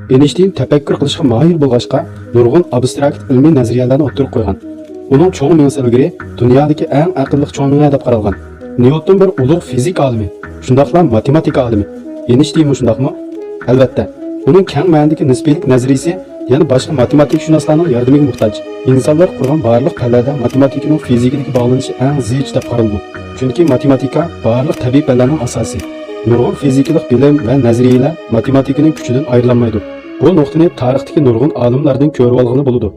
Einstein tafakkur qilishga mohir bo'lg'achqa, nurg'un abstrakt ilmiy nazariyalarni o'ttirib qo'ygan. Uning cho'ng miyasi ilgari dunyodagi eng aqlli cho'ng miya deb qaralgan. Newton bir ulug' fizik olimi, shundaqla matematika olimi. Einstein shundaqmi? Albatta. Uning keng ma'nodagi nisbiylik nazariyasi yana boshqa matematikshunoslarning yordamiga muhtoj. İnsanlar qurgan barliq fanlarda matematikaning fizikadagi bog'lanishi eng zich deb qaraldi. Chunki matematika barliq tabiiy fanlarning asosi. Nurg'un fizikalik bilim va nazariyalar matematikaning kuchidan ayrilmaydi. Bu nuqtani tarixdagi nurg'un olimlardan ko'rib olgani bo'ladi.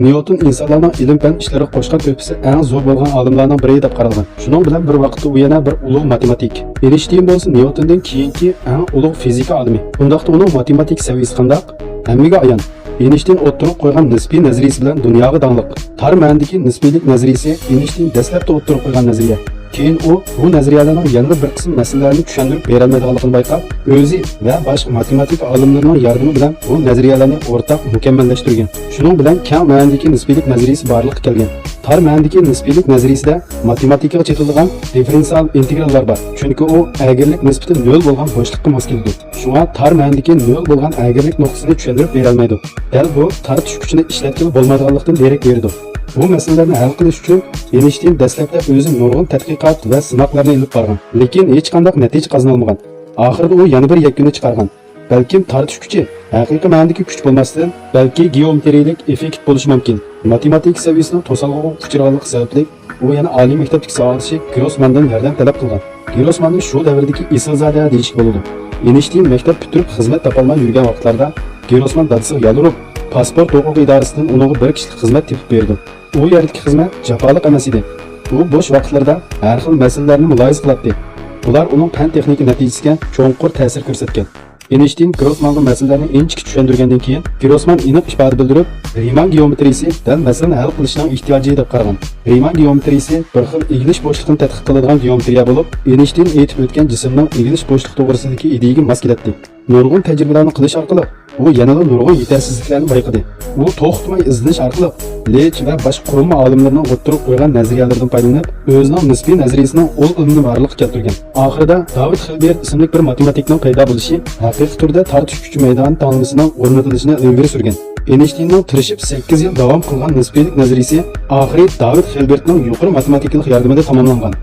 Newton insonlarning ilm-fan ishlariga qo'shgan to'pisi eng zo'r bo'lgan olimlarning biri deb qaralgan. Shuning bilan bir vaqtda u yana bir ulug' matematik. Einstein bo'lsa Newtondan keyingi eng ulug' fizika olimi. Bundaqda uning matematik saviyasi qandoq? Hammaga ayon. Einstein o'ttirib qo'ygan nisbiy nazariyasi bilan dunyoga dangliq. Tar ma'nodagi nisbiylik nazariyasi Einstein dastlabda o'ttirib qo'ygan nazariya. Keyin u bu nazariyalarning yana bir qism masalalarni tushuntirib bera olmaydiganligini bayqab, o'zi va boshqa matematik olimlarning yordami bilan bu nazariyalarni o'rtaq mukammallashtirgan. Shuning bilan keng ma'nodagi nisbiylik nazariyasi borliqqa kelgan. Tar ma'nodagi nisbiylik nazariyasida matematikaga chetilgan differensial integrallar bor. Chunki u agirlik nisbati 0 bo'lgan bo'shliqqa mos keladi. Shunga tar ma'nodagi 0 bo'lgan agirlik nuqtasini tushuntirib bera olmaydi. Dal bu tartish kuchini ishlatib bo'lmaydiganlikdan derak berdi. Bu masalalarni hal qilish uchun Einstein dastlabda o'zi nurg'un tadqiqot va sinoqlarni olib borgan, lekin hech qanday natija qozonolmagan. Oxirida u yana bir yakuna chiqargan. Balkim tartish kuchi haqiqiy ma'nodagi kuch bo'lmasdan, balki geometriyalik effekt bo'lishi mumkin. Matematik saviyasining to'salg'iga uchraganligi sababli u yana oliy maktabdagi savolchi Grossmandan yordam talab qilgan. Grossmanni shu davrdagi Isilzada deyish bo'ladi. Einstein maktab bitirib xizmat topolmay yurgan vaqtlarda Grossman dadasiga yalurib, pasport huquq idorasidan unga bir kishilik xizmat tepib berdi. U yerdagi xizmat jafoliq emas edi. U bo'sh vaqtlarda har xil masalalarni muloyiza qiladi. Bular uning fan texnika natijasiga cho'nqur ta'sir ko'rsatgan. Einstein Grossmanga masalalarni inchik tushuntirgandan keyin Grossman aniq ifoda bildirib, Riemann geometriyasi dal masalani hal qilishning ehtiyoji deb qaragan. Riemann geometriyasi bir xil egilish bo'shliqini tadqiq qiladigan geometriya bo'lib, Einstein aytib o'tgan jismning egilish bo'shliq to'g'risidagi ideyaga mos keladi. Nurg'un tajribalarni qilish orqali u yanada nurg'un yetersizliklarni bayqadi. U to'xtamay izlanish orqali Lech va boshqa qurilma olimlarining o'ttirib qo'ygan nazariyalardan foydalanib, o'zining nisbiy nazariyasining o'z ilmini barliqqa keltirgan. Oxirida David Hilbert ismli bir matematikning paydo bo'lishi haqiqiy turda tartish kuchi maydoni tanlamasining o'rnatilishini ilgari surgan. Einsteinning tirishib 8 yil davom qilgan nisbiylik nazariyasi oxiri David Hilbertning yuqori matematikalik yordamida tamomlangan.